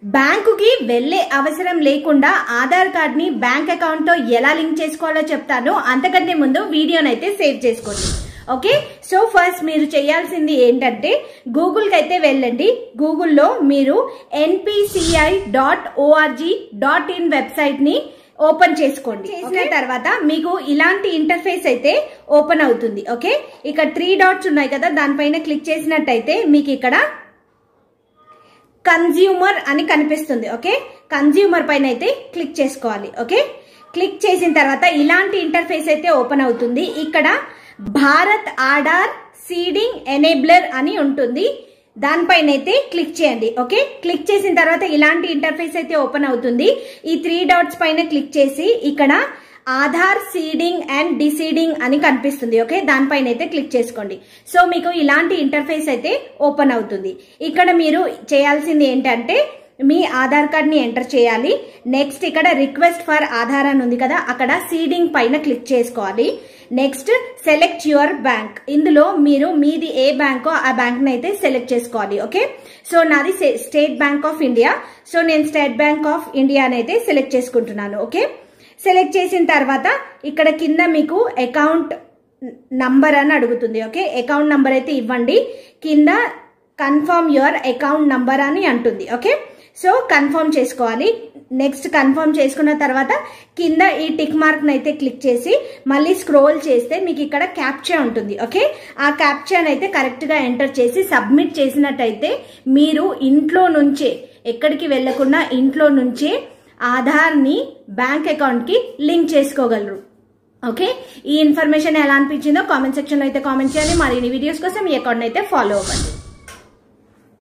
బ్యాంకుకి వెళ్ళే అవసరం లేకుండా ఆధార్ కార్డ్ ని బ్యాంక్ అకౌంట్ తో ఎలా లింక్ చేసుకోవాలో చెప్తాను. అంతకంటే ముందు వీడియోనైతే సేవ్ చేసుకోండి. ఓకే, సో ఫస్ట్ మీరు చేయాల్సింది ఏంటంటే గూగుల్ కి అయితే వెళ్ళండి. గూగుల్లో మీరు npci.org.in వెబ్సైట్ ని ఓపెన్ చేసుకోండి. చేసిన తర్వాత మీకు ఇలాంటి ఇంటర్ఫేస్ అయితే ఓపెన్ అవుతుంది. ఓకే, ఇక్కడ 3 డాట్స్ ఉన్నాయి కదా, దానిపైన క్లిక్ చేసినట్టయితే మీకు ఇక్కడ కన్జ్యూమర్ అని కనిపిస్తుంది. ఓకే, కన్జ్యూమర్ పైన అయితే క్లిక్ చేసుకోవాలి. ఓకే, క్లిక్ చేసిన తర్వాత ఇలాంటి ఇంటర్ఫేస్ అయితే ఓపెన్ అవుతుంది. ఇక్కడ భారత్ ఆధార్ సీడింగ్ ఎనేబ్లర్ అని ఉంటుంది, దానిపైన అయితే క్లిక్ చేయండి. ఓకే, క్లిక్ చేసిన తర్వాత ఇలాంటి ఇంటర్ఫేస్ అయితే ఓపెన్ అవుతుంది. ఈ 3 డాట్స్ పైన క్లిక్ చేసి ఇక్కడ ఆధార్ సీడింగ్ అండ్ డిసీడింగ్ అని కనిపిస్తుంది. ఓకే, దానిపైన అయితే క్లిక్ చేసుకోండి. సో మీకు ఇలాంటి ఇంటర్ఫేస్ అయితే ఓపెన్ అవుతుంది. ఇక్కడ మీరు చేయాల్సింది ఏంటంటే మీ ఆధార్ కార్డ్ ని ఎంటర్ చేయాలి. నెక్స్ట్ ఇక్కడ రిక్వెస్ట్ ఫర్ ఆధార్ అని ఉంది కదా, అక్కడ సీడింగ్ పైన క్లిక్ చేసుకోవాలి. నెక్స్ట్ సెలెక్ట్ యువర్ బ్యాంక్, ఇందులో మీరు మీది ఏ బ్యాంకో ఆ బ్యాంక్ ని అయితే సెలెక్ట్ చేసుకోవాలి. ఓకే, సో నాది state bank of India, so నేను స్టేట్ బ్యాంక్ ఆఫ్ ఇండియా అని అయితే సెలెక్ట్ చేసుకుంటున్నాను. ఓకే, సెలెక్ట్ చేసిన తర్వాత ఇక్కడ కింద మీకు అకౌంట్ నంబర్ అని అడుగుతుంది. ఓకే, అకౌంట్ నంబర్ అయితే ఇవ్వండి. కింద కన్ఫర్మ్ యువర్ అకౌంట్ నంబర్ అని అంటుంది. ఓకే, సో కన్ఫర్మ్ చేసుకోవాలి. నెక్స్ట్ కన్ఫర్మ్ చేసుకున్న తర్వాత కింద ఈ టిక్ మార్క్ అయితే క్లిక్ చేసి మళ్ళీ స్క్రోల్ చేస్తే మీకు ఇక్కడ క్యాప్చా ఉంటుంది. ఓకే, ఆ క్యాప్చాని అయితే కరెక్ట్ గా ఎంటర్ చేసి సబ్మిట్ చేసినట్టయితే మీరు ఇంట్లో నుంచే, ఎక్కడికి వెళ్లకుండా ఇంట్లో నుంచే ఆధార్ ని బ్యాంక్ అకౌంట్ కి లింక్ చేసుకోగలరు. ఓకే, ఈ ఇన్ఫర్మేషన్ ఎలా అనిపించిందో కామెంట్ సెక్షన్ లో అయితే కామెంట్ చేయండి. మరిన్ని వీడియోస్ కోసం ఈ అకౌంట్ అయితే ఫాలో అవ్వండి.